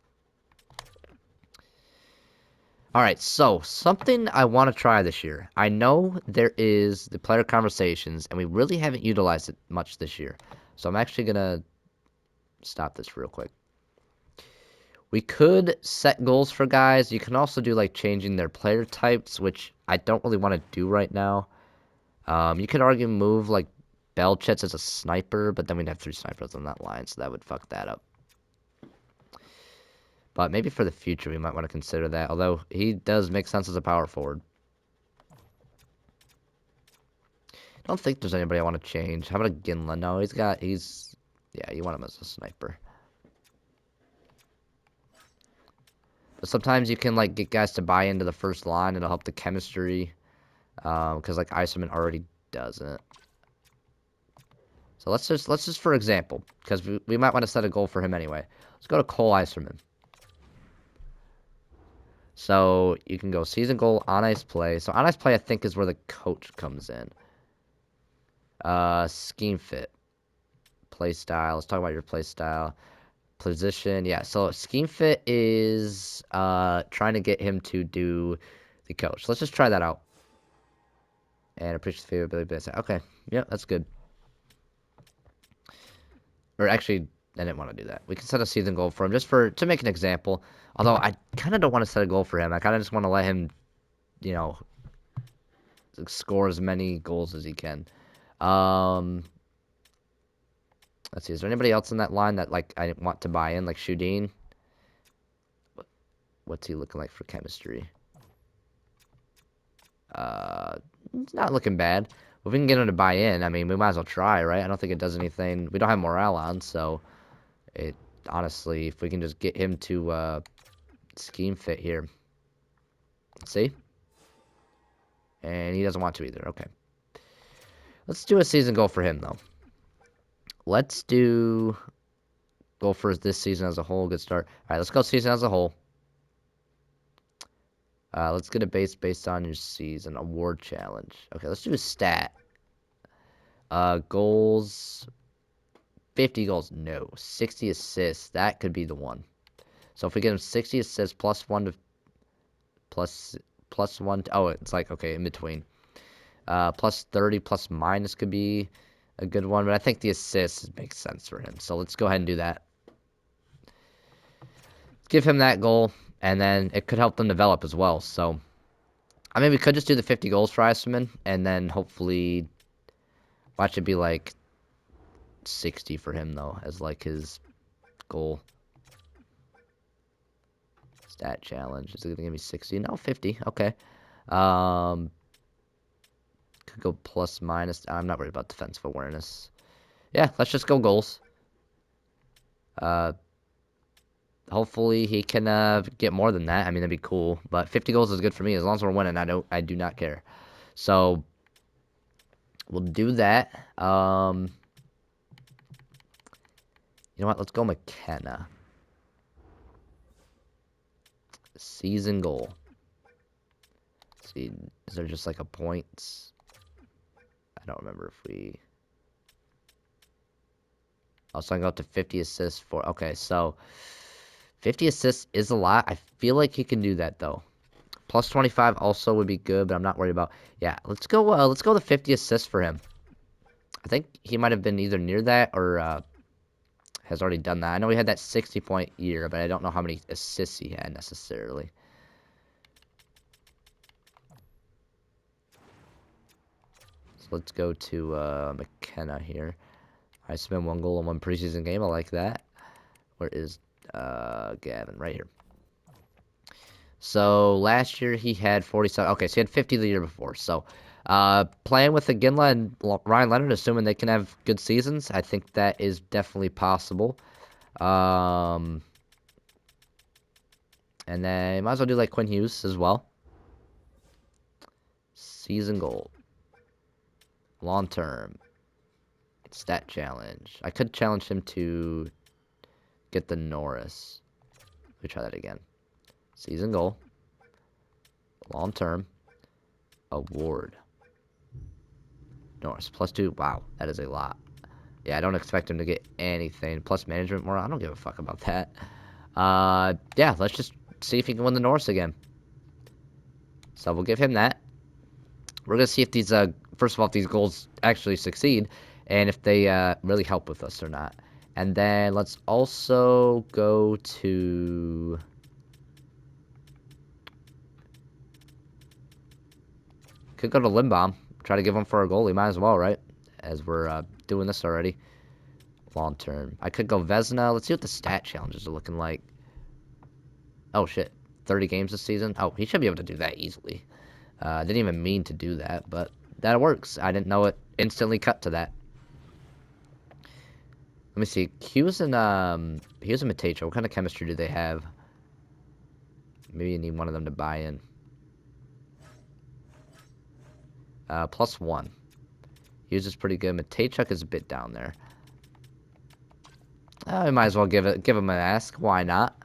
Alright, so, something I want to try this year. I know there is the player conversations, and we really haven't utilized it much this year. So I'm actually going to stop this real quick. We could set goals for guys. You can also do, like, changing their player types, which I don't really want to do right now. You could argue move, like, Belchets as a sniper, but then we'd have 3 snipers on that line, so that would fuck that up. But maybe for the future, we might want to consider that. Although, he does make sense as a power forward. I don't think there's anybody I want to change. How about a Ginla? No, yeah, you want him as a sniper. But sometimes you can, like, get guys to buy into the first line. It'll help the chemistry. Because, like, Iserman already doesn't. So let's just for example, because we might want to set a goal for him anyway. Let's go to Cole Iserman. So you can go season goal, on ice play. So on ice play, I think, is where the coach comes in. Scheme fit, play style. Let's talk about your play style, position. Yeah. So scheme fit is trying to get him to do the coach. Let's just try that out. And appreciate the favorability. Okay. Yeah, that's good. Or actually, I didn't want to do that. We can set a season goal for him just to make an example. Although I kind of don't want to set a goal for him. I kind of just want to let him, you know, score as many goals as he can. Let's see. Is there anybody else in that line that, like, I want to buy in, like Shudeen? What's he looking like for chemistry? It's not looking bad. If we can get him to buy in, I mean, we might as well try, right? I don't think it does anything. We don't have morale on, so it honestly, if we can just get him to scheme fit here. See? And he doesn't want to either. Okay. Let's do a season goal for him, though. Let's do goal for this season as a whole. Good start. All right, let's go season as a whole. Let's get a base based on your season. Award challenge. Okay, let's do a stat. Goals. 50 goals. No. 60 assists. That could be the one. So if we get him 60 assists plus 1 to... Plus 1 to, oh, it's like, okay, in between. Plus 30 plus minus could be a good one. But I think the assists makes sense for him. So let's go ahead and do that. Give him that goal. And then it could help them develop as well. So, I mean, we could just do the 50 goals for Iserman. And then hopefully... Watch it be like 60 for him, though. As like his goal. Stat challenge. Is it gonna give me 60? No, 50. Okay. Could go plus minus. I'm not worried about defensive awareness. Yeah, let's just go goals. Hopefully he can get more than that. I mean, that'd be cool. But 50 goals is good for me as long as we're winning. I do not care. So we'll do that. You know what? Let's go McKenna. Season goal. Let's see, is there just like a points? I don't remember if we. Oh, so I can go up to 50 assists for. Okay, so 50 assists is a lot. I feel like he can do that though. Plus 25 also would be good, but I'm not worried about. Yeah, let's go. Let's go the 50 assists for him. I think he might have been either near that or has already done that. I know he had that 60-point year, but I don't know how many assists he had necessarily. So let's go to McKenna here. I spent 1 goal in 1 preseason game. I like that. Where is Gavin? Right here. So last year he had 47. Okay, so he had 50 the year before. So playing with Iginla and Ryan Leonard, assuming they can have good seasons, I think that is definitely possible. And then might as well do like Quinn Hughes as well. Season goal. Long term. Stat challenge. I could challenge him to get the Norris. Let me try that again. Season goal. Long term. Award. Norris. +2. Wow, that is a lot. Yeah, I don't expect him to get anything. Plus management more. I don't give a fuck about that. Yeah, let's just see if he can win the Norris again. So we'll give him that. We're gonna see if these first of all, if these goals actually succeed, and if they really help with us or not. And then let's also go to. Could go to Lindbaum. Try to give him for a goalie. Might as well, right? As we're doing this already. Long term. I could go Vesna. Let's see what the stat challenges are looking like. Oh, shit. 30 games this season? Oh, he should be able to do that easily. I didn't even mean to do that, but that works. I didn't know it instantly cut to that. Let me see. Hughes and Matecha. What kind of chemistry do they have? Maybe you need one of them to buy in. +1. Hughes is pretty good. Matejchuk is a bit down there. I might as well give him an ask. Why not?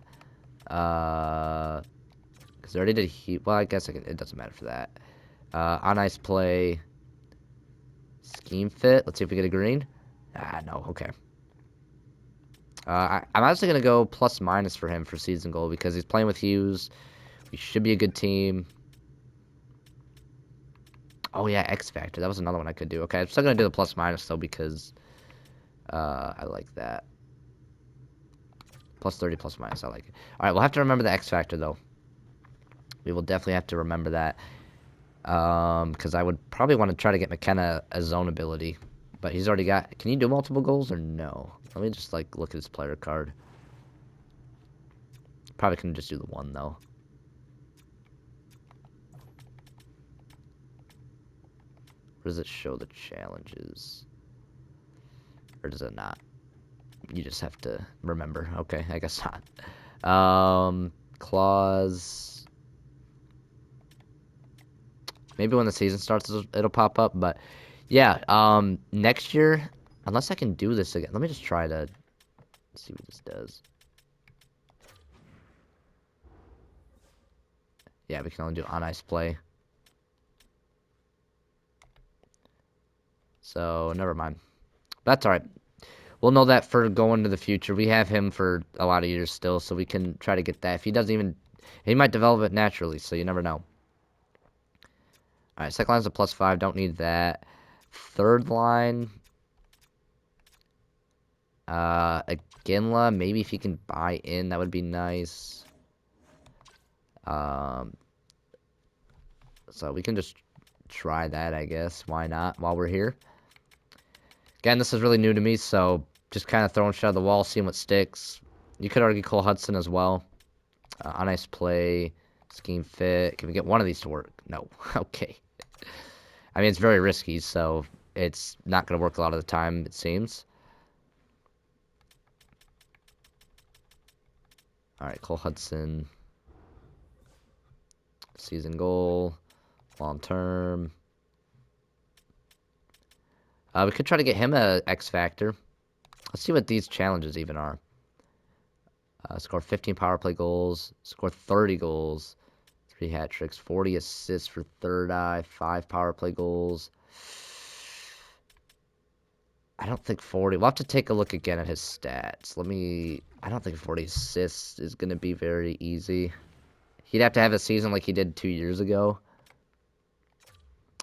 Because they already did well, I guess it doesn't matter for that. On ice play. Scheme fit. Let's see if we get a green. No. Okay. I'm actually going to go plus minus for him for season goal because he's playing with Hughes. We should be a good team. Oh, yeah, X Factor. That was another one I could do. Okay, I'm still going to do the plus minus, though, because I like that. Plus 30, plus minus. I like it. All right, we'll have to remember the X Factor, though. We will definitely have to remember that. Because I would probably want to try to get McKenna a zone ability. But he's already got... Can you do multiple goals or no? Let me just, like, look at his player card. Probably can just do the one, though. Where does it show the challenges? Or does it not? You just have to remember. Okay, I guess not. Clause. Maybe when the season starts, it'll pop up. But, yeah, next year, unless I can do this again. Let me just try to see what this does. Yeah, we can only do on-ice play. So, never mind. That's alright. We'll know that for going to the future. We have him for a lot of years still, so we can try to get that. If he doesn't even... He might develop it naturally, so you never know. Alright, second line's a +5. Don't need that. Third line... Iginla, maybe if he can buy in, that would be nice. So we can just try that, I guess. Why not, while we're here? Again, this is really new to me, so just kind of throwing shit at the wall, seeing what sticks. You could argue Cole Hudson as well. On ice play, scheme fit. Can we get one of these to work? No. Okay. I mean, it's very risky, so it's not going to work a lot of the time, it seems. All right, Cole Hudson. Season goal. Long term. We could try to get him a X Factor. Let's see what these challenges even are. Score 15 power play goals. Score 30 goals. 3 hat tricks. 40 assists for third eye. 5 power play goals. I don't think 40. We'll have to take a look again at his stats. I don't think 40 assists is going to be very easy. He'd have to have a season like he did 2 years ago.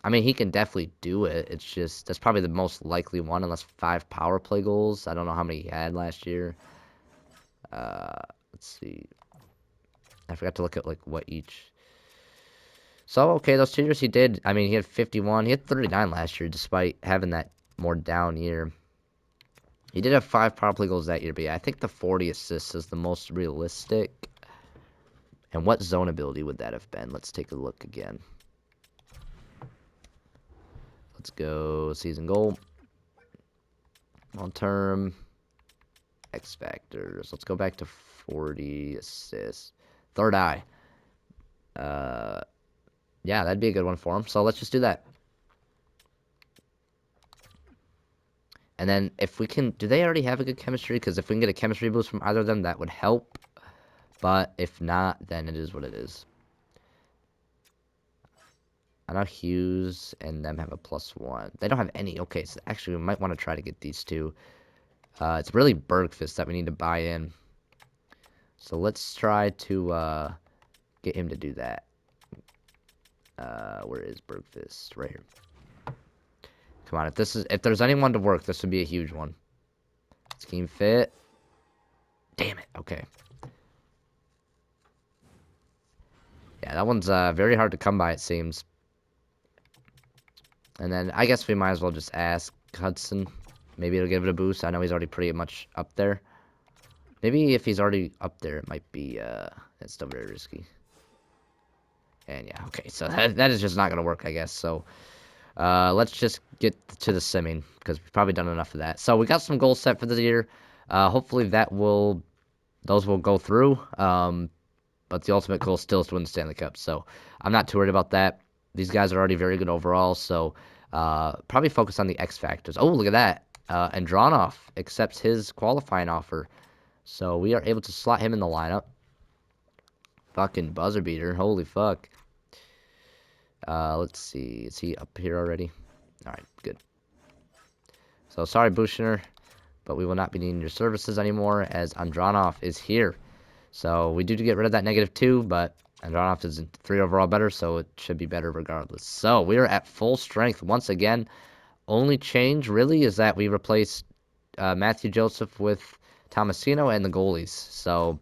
I mean, he can definitely do it. It's just, that's probably the most likely one, unless 5 power play goals. I don't know how many he had last year. Let's see. I forgot to look at, like, what each. So, okay, those 2 years he did. I mean, he had 51. He had 39 last year, despite having that more down year. He did have 5 power play goals that year, but yeah, I think the 40 assists is the most realistic. And what zone ability would that have been? Let's take a look again. Let's go season goal. Long term. X factors. Let's go back to 40 assists. Third eye. Yeah, that'd be a good one for him. So let's just do that. And then if we can, do they already have a good chemistry? Because if we can get a chemistry boost from either of them, that would help. But if not, then it is what it is. I know Hughes and them have a +1. They don't have any. Okay, so actually we might want to try to get these two. It's really Bergfist that we need to buy in. So let's try to get him to do that. Where is Bergfist? Right here. Come on, if there's anyone to work, this would be a huge one. Scheme fit. Damn it. Okay. Yeah, that one's very hard to come by, it seems. And then I guess we might as well just ask Hudson. Maybe it'll give it a boost. I know he's already pretty much up there. Maybe if he's already up there, it might be, it's still very risky. And yeah, okay, so that is just not going to work, I guess. So let's just get to the simming, because we've probably done enough of that. So we got some goals set for the year. Hopefully those will go through. But the ultimate goal still is to win the Stanley Cup. So I'm not too worried about that. These guys are already very good overall. So probably focus on the X factors. Oh, look at that. And Drawnoff accepts his qualifying offer. So we are able to slot him in the lineup. Fucking buzzer beater. Holy fuck. Let's see. Is he up here already? All right, good. So sorry, Bushner, but we will not be needing your services anymore as Andronov is here. So we do get rid of that -2, but Andronov is 3 overall better, so it should be better regardless. So we are at full strength once again. Only change really is that we replaced Matthew Joseph with Tomasino and the goalies. So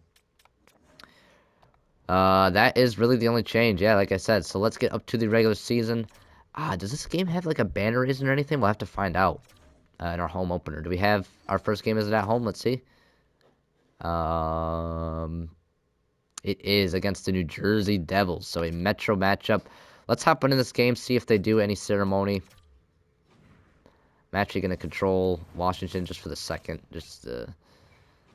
that is really the only change. Yeah, like I said. So let's get up to the regular season. Does this game have like a banner raising or anything? We'll have to find out in our home opener. Do we have our first game? Is it at home? Let's see. It is against the New Jersey Devils. So a Metro matchup. Let's hop into this game, see if they do any ceremony. I'm actually going to control Washington just for the second, just to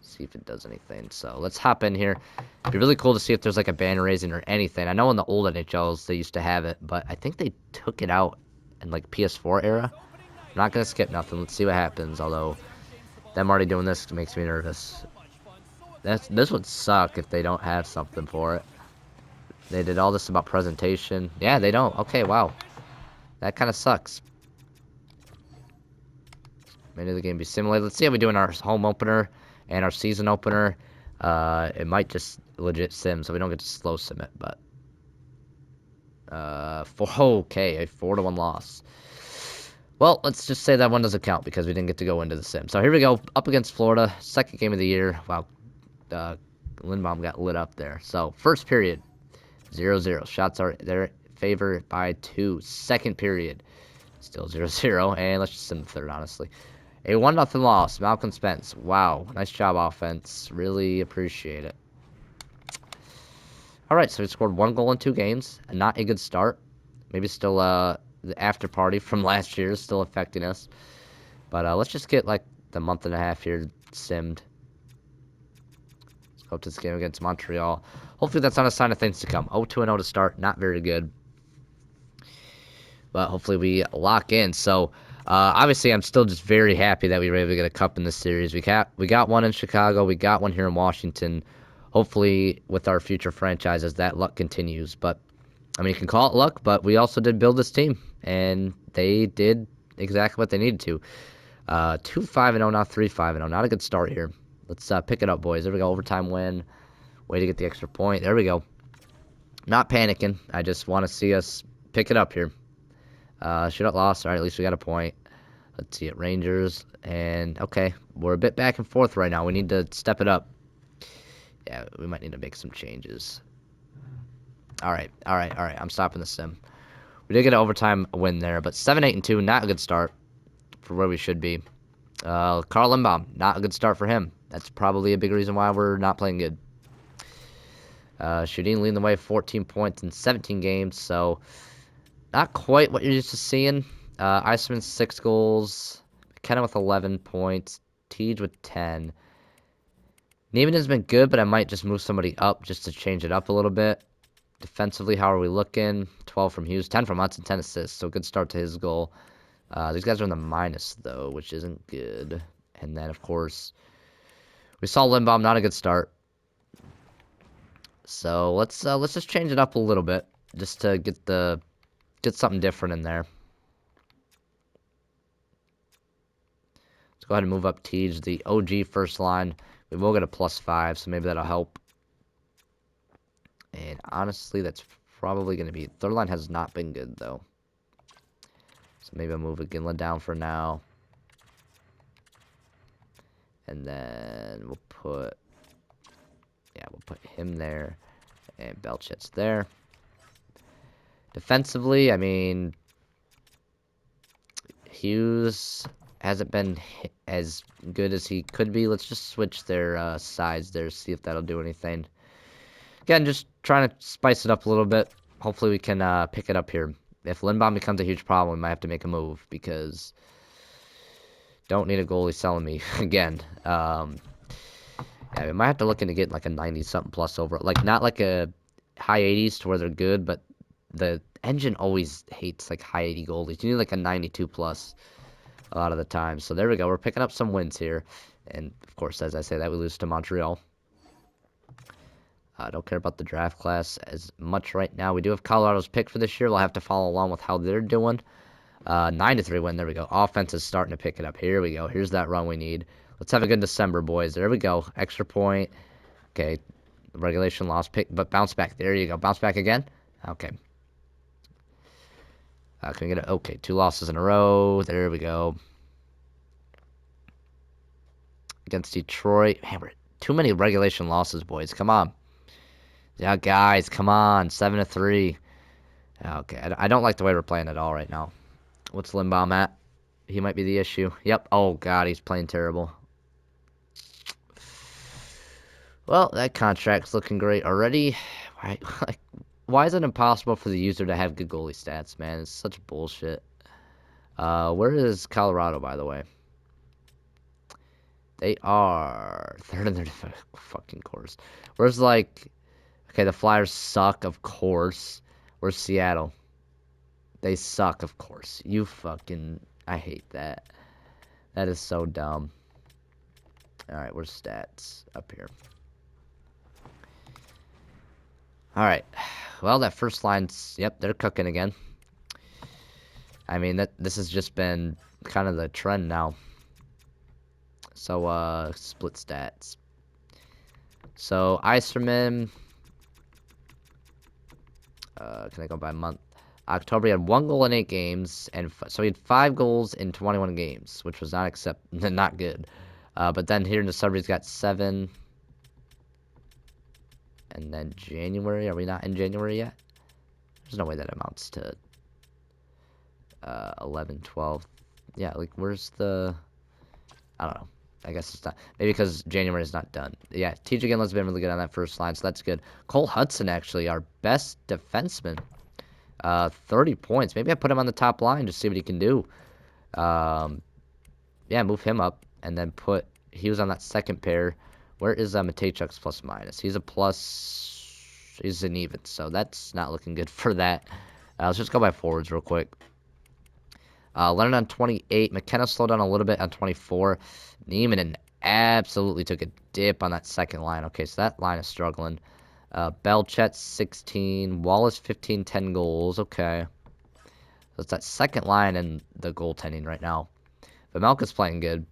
see if it does anything. So let's hop in here. It'd be really cool to see if there's like a banner raising or anything. I know in the old NHLs they used to have it, but I think they took it out in like PS4 era. I'm not going to skip nothing. Let's see what happens, although them already doing this makes me nervous. This would suck if they don't have something for it. They did all this about presentation. Yeah, they don't. Okay, wow. That kind of sucks. Maybe the game be simulated. Let's see how we do in our home opener and our season opener. It might just legit sim, so we don't get to slow sim it, but okay, a 4-1 loss. Well, let's just say that one doesn't count because we didn't get to go into the sim. So here we go, up against Florida, second game of the year. Wow, Lindbaum got lit up there. So first period, 0-0. Shots are their favor by 2. Second period, still 0-0, and let's just sim the third, honestly. A 1-0 loss. Malcolm Spence. Wow. Nice job, offense. Really appreciate it. All right, so we scored 1 goal in 2 games. Not a good start. Maybe still the after party from last year is still affecting us. But let's just get like the month and a half here simmed. Let's go to this game against Montreal. Hopefully that's not a sign of things to come. 0-2-0 to start. Not very good. But hopefully we lock in. So obviously I'm still just very happy that we were able to get a cup in this series. We got one in Chicago. We got one here in Washington. Hopefully with our future franchises that luck continues. But I mean, you can call it luck, but we also did build this team, and they did exactly what they needed to. 2-5-0 now, 3-5-0. Not a good start here. Let's pick it up, boys. There we go. Overtime win. Way to get the extra point. There we go. Not panicking. I just want to see us pick it up here. Shootout loss. All right, at least we got a point. Let's see it. Rangers. And, okay, we're a bit back and forth right now. We need to step it up. Yeah, we might need to make some changes. All right. I'm stopping the sim. We did get an overtime win there, but 7-8-2, not a good start for where we should be. Carl Lindbaum, not a good start for him. That's probably a big reason why we're not playing good. Shooting leading the way, 14 points in 17 games, so not quite what you're used to seeing. Iceman 6 goals, McKenna with 11 points, Teej with 10. Neiman has been good, but I might just move somebody up just to change it up a little bit. Defensively, how are we looking? 12 from Hughes, 10 from Hudson, 10 assists, so good start to his goal. These guys are in the minus, though, which isn't good. And then, of course, we saw Lindbaum, not a good start. So let's just change it up a little bit, just to get something different in there. Let's go ahead and move up Teej, the OG first line. We will get a +5, so maybe that'll help. And honestly, that's probably going to be... Third line has not been good, though. So maybe I'll move Ginla down for now. And then we'll put... Yeah, we'll put him there. And Belchet's there. Defensively, I mean... Hughes hasn't been as good as he could be. Let's just switch their sides there, see if that'll do anything. Again, just trying to spice it up a little bit. Hopefully we can pick it up here. If Lindbaum becomes a huge problem, we might have to make a move because don't need a goalie selling me again. Yeah, we might have to look into getting like a 90-something plus over. Like, not like a high 80s to where they're good, but the engine always hates like high 80 goalies. You need like a 92 plus a lot of the time. So there we go. We're picking up some wins here. And, of course, as I say that, we lose to Montreal. I don't care about the draft class as much right now. We do have Colorado's pick for this year. We'll have to follow along with how they're doing. 9-3 win. There we go. Offense is starting to pick it up. Here we go. Here's that run we need. Let's have a good December, boys. There we go. Extra point. Okay. Regulation loss pick, but bounce back. There you go. Bounce back again. Okay. Can we get it? Okay. 2 losses in a row. There we go. Against Detroit. Man, we're too many regulation losses, boys. Come on. Yeah, guys, come on. 7-3. Okay, I don't like the way we're playing at all right now. What's Lindbaum at? He might be the issue. Yep. Oh, God, he's playing terrible. Well, that contract's looking great already. Why is it impossible for the user to have good goalie stats, man? It's such bullshit. Where is Colorado, by the way? They are third in their fucking course. Where's, like... Okay, the Flyers suck, of course. Where's Seattle? They suck, of course. You fucking... I hate that. That is so dumb. Alright, where's stats? Up here. Alright. Well, that first line's... Yep, they're cooking again. I mean, this has just been kind of the trend now. So, split stats. So, Iserman... can I go by month? October, he had 1 goal in 8 games, and so he had 5 goals in 21 games, which was not good. But then here in December, he's got 7. And then January, are we not in January yet? There's no way that amounts to 11, 12. Yeah, like, where's the... I don't know. I guess it's not. Maybe because January is not done. Yeah, TJ Ginla's been really good on that first line, so that's good. Cole Hudson, actually, our best defenseman. 30 points. Maybe I put him on the top line, just see what he can do. Yeah, move him up, and then he was on that second pair. Where is Matejchuk's plus minus? He's a plus, he's an even, so that's not looking good for that. Let's just go by forwards real quick. Leonard on 28. McKenna slowed down a little bit on 24. Neiman absolutely took a dip on that second line. Okay, so that line is struggling. Belchet 16. Wallace 15, 10 goals. Okay. So it's that second line and the goaltending right now. Vamelka's playing good.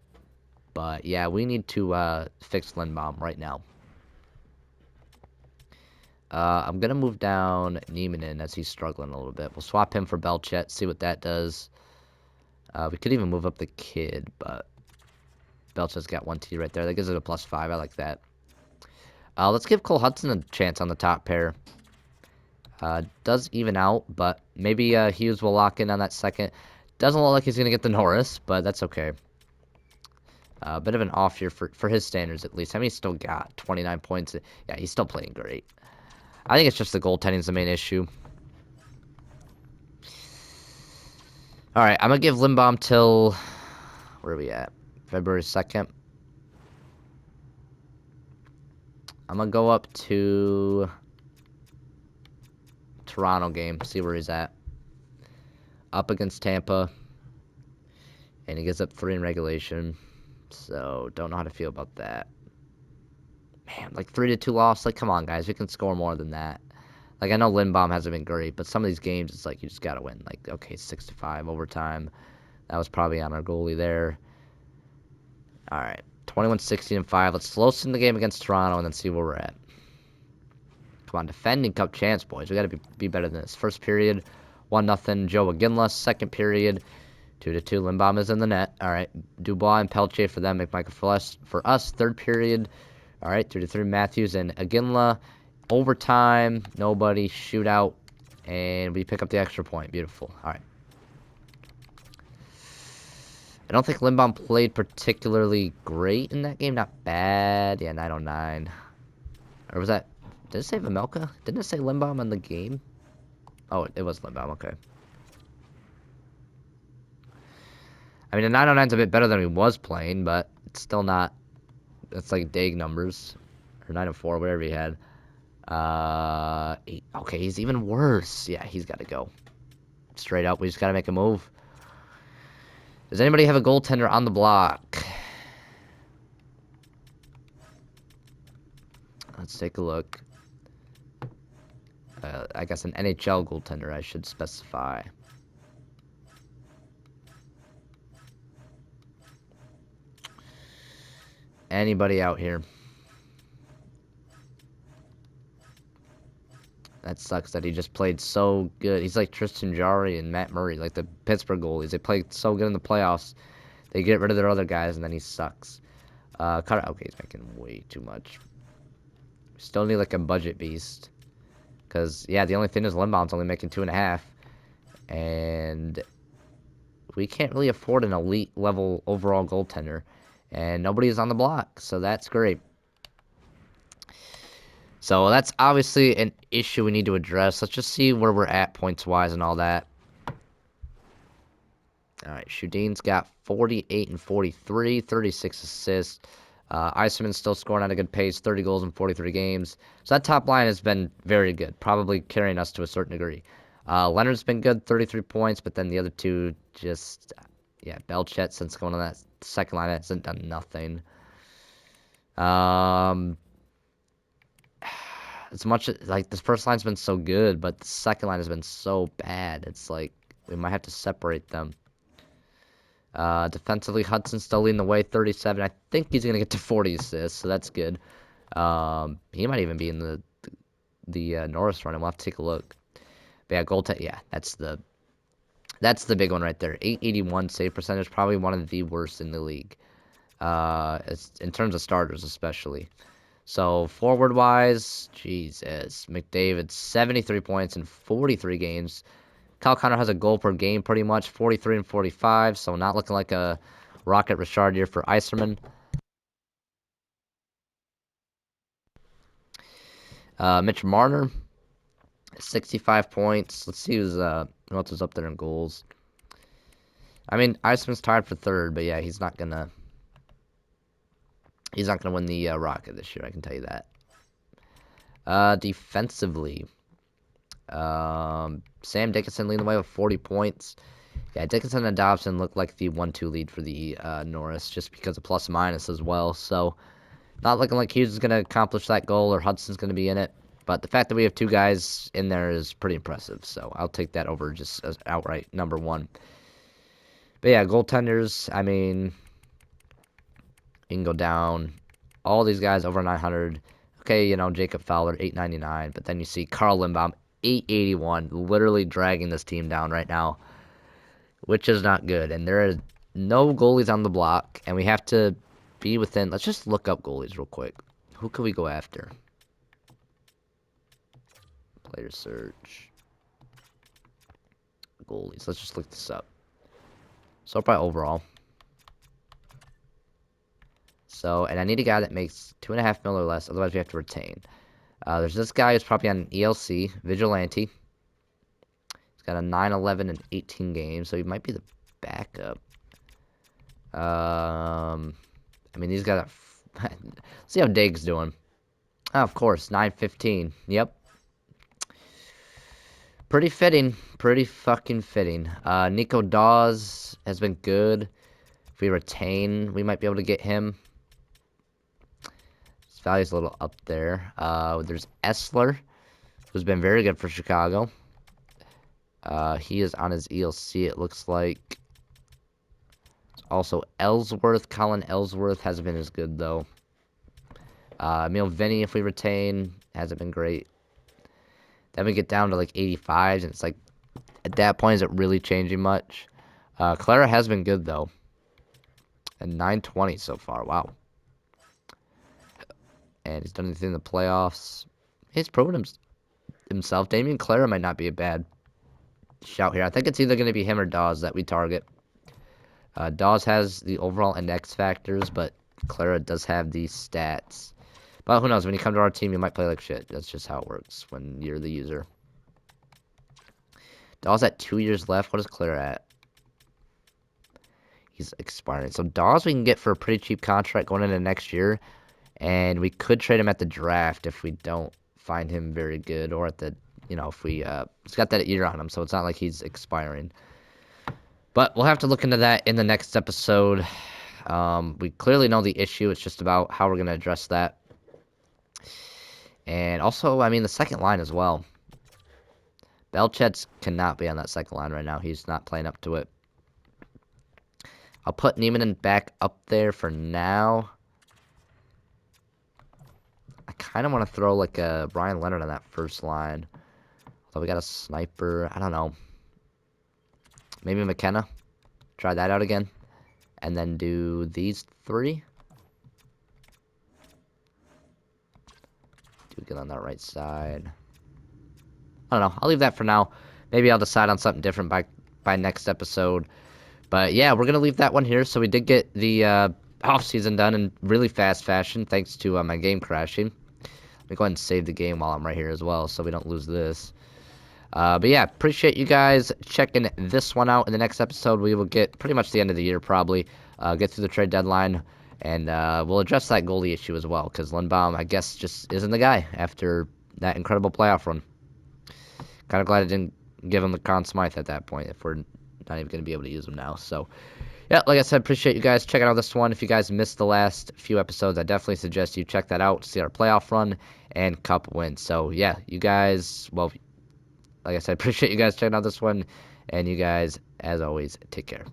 But yeah, we need to fix Lindbaum right now. I'm going to move down Neiman in as he's struggling a little bit. We'll swap him for Belchet, see what that does. We could even move up the kid, but Belchet's got 1T right there. That gives it a +5. I like that. Let's give Cole Hudson a chance on the top pair. Does even out, but maybe Hughes will lock in on that second. Doesn't look like he's going to get the Norris, but that's okay. A bit of an off year for his standards, at least. How many he's still got? 29 points. Yeah, he's still playing great. I think it's just the goaltending is the main issue. All right, I'm going to give Lindbaum till... Where are we at? February 2nd. I'm going to go up to Toronto game, see where he's at. Up against Tampa. And he gets up 3 in regulation. So, don't know how to feel about that. Man, like 3-2 loss. Like, come on, guys. We can score more than that. Like, I know Lindbaum hasn't been great, but some of these games, it's like you just got to win. Like, okay, 6-5 overtime. That was probably on our goalie there. All right, 21-16-5. Let's slow in the game against Toronto and then see where we're at. Come on, defending cup chance, boys. We got to be better than this. First period, 1-0 Joe Aginla. Second period, 2-2. Lindbaum is in the net. All right, Dubois and Pelche for them. McMichael for us. Third period, all right, 3-3 Matthews and Aginla. Overtime, nobody. Shootout, and we pick up the extra point. Beautiful. All right. I don't think Lindbaum played particularly great in that game. Not bad. Yeah, 909. Or was that... Did it say Vamelka? Didn't it say Lindbaum on the game? Oh, it was Lindbaum. Okay. I mean, the 909's a bit better than he was playing, but it's still not... It's like Daig numbers. Or 904, whatever he had. Okay, he's even worse. Yeah, he's got to go. Straight up, we just got to make a move. Does anybody have a goaltender on the block? Let's take a look. I guess an NHL goaltender I should specify. Anybody out here? That sucks that he just played so good. He's like Tristan Jarry and Matt Murray, like the Pittsburgh goalies. They played so good in the playoffs. They get rid of their other guys, and then he sucks. Okay, he's making way too much. Still need like a budget beast. Because, yeah, the only thing is Lindbaum's only making 2.5. And we can't really afford an elite level overall goaltender. And nobody is on the block, so that's great. So that's obviously an issue we need to address. Let's just see where we're at points-wise and all that. All right, Shudin's got 48 and 43, 36 assists. Eiserman's still scoring at a good pace, 30 goals in 43 games. So that top line has been very good, probably carrying us to a certain degree. Leonard's been good, 33 points, but then the other two just, yeah, Belchet, since going on that second line, hasn't done nothing. As much as, like, this first line's been so good, but the second line has been so bad. It's like we might have to separate them. Defensively, Hudson's still leading the way, 37. I think he's going to get to 40 assists, so that's good. He might even be in the Norris run. We'll have to take a look. But yeah, goaltend, yeah, that's the big one right there. 881 save percentage, probably one of the worst in the league. It's, in terms of starters, especially. So, forward-wise, Jesus. McDavid, 73 points in 43 games. Kyle Connor has a goal per game, pretty much. 43 and 45, so not looking like a Rocket Richard here for Iserman. Mitch Marner, 65 points. Let's see who else is up there in goals. I mean, Iceman's tied for third, but yeah, he's not gonna win the Rocket this year. I can tell you that. Defensively, Sam Dickinson leading the way with 40 points. Yeah, Dickinson and Dobson look like the 1-2 lead for the Norris, just because of plus minus as well. So, not looking like Hughes is gonna accomplish that goal or Hudson's gonna be in it. But the fact that we have two guys in there is pretty impressive. So I'll take that over just as outright number one. But yeah, goaltenders, I mean, you can go down. All these guys over 900. Okay, you know, Jacob Fowler, 899. But then you see Carl Lindbaum, 881, literally dragging this team down right now, which is not good. And there is no goalies on the block, and we have to be within. Let's just look up goalies real quick. Who could we go after? Player search. Goalies. Let's just look this up. So by overall. So, and I need a guy that makes 2.5 mil or less, otherwise we have to retain. There's this guy who's probably on an ELC, Vigilante. He's got a 9, 11, and 18 games, so he might be the backup. I mean, he's got a... see how Diggs doing. Oh, of course, 9-15. Yep. Pretty fitting. Pretty fucking fitting. Nico Dawes has been good. If we retain, we might be able to get him. His value's a little up there. There's Essler, who's been very good for Chicago. He is on his ELC, it looks like. Also, Ellsworth. Colin Ellsworth hasn't been as good, though. Emil Vinny, if we retain, hasn't been great. Then we get down to like 85s, and it's like, at that point, is it really changing much? Clara has been good, though. And 920 so far, wow. And he's done anything in the playoffs. He's proven himself. Damian Clara might not be a bad shout here. I think it's either going to be him or Dawes that we target. Dawes has the overall index factors, but Clara does have these stats. But who knows? When you come to our team, you might play like shit. That's just how it works when you're the user. Dawes at 2 years left. What is Clara at? He's expiring. So Dawes we can get for a pretty cheap contract going into next year. And we could trade him at the draft if we don't find him very good. Or at the, you know, if we, he's got that year on him. So it's not like he's expiring. But we'll have to look into that in the next episode. We clearly know the issue. It's just about how we're going to address that. And also, I mean, the second line as well. Belchets cannot be on that second line right now. He's not playing up to it. I'll put Niemanen back up there for now. I kind of want to throw like a Brian Leonard on that first line. Although we got a sniper. I don't know. Maybe McKenna. Try that out again. And then do these three. Do get on that right side. I don't know. I'll leave that for now. Maybe I'll decide on something different by next episode. But yeah, we're going to leave that one here. So we did get the off-season done in really fast fashion thanks to my game crashing. Let me go ahead and save the game while I'm right here as well so we don't lose this. But yeah, appreciate you guys checking this one out. In the next episode, we will get pretty much the end of the year probably. Get through the trade deadline. And we'll address that goalie issue as well. Because Lindbaum, I guess, just isn't the guy after that incredible playoff run. Kind of glad I didn't give him the Conn Smythe at that point if we're not even going to be able to use him now. So, yeah, like I said, appreciate you guys checking out this one. If you guys missed the last few episodes, I definitely suggest you check that out to see our playoff run and cup win. So, yeah, you guys, well, like I said, appreciate you guys checking out this one. And you guys, as always, take care.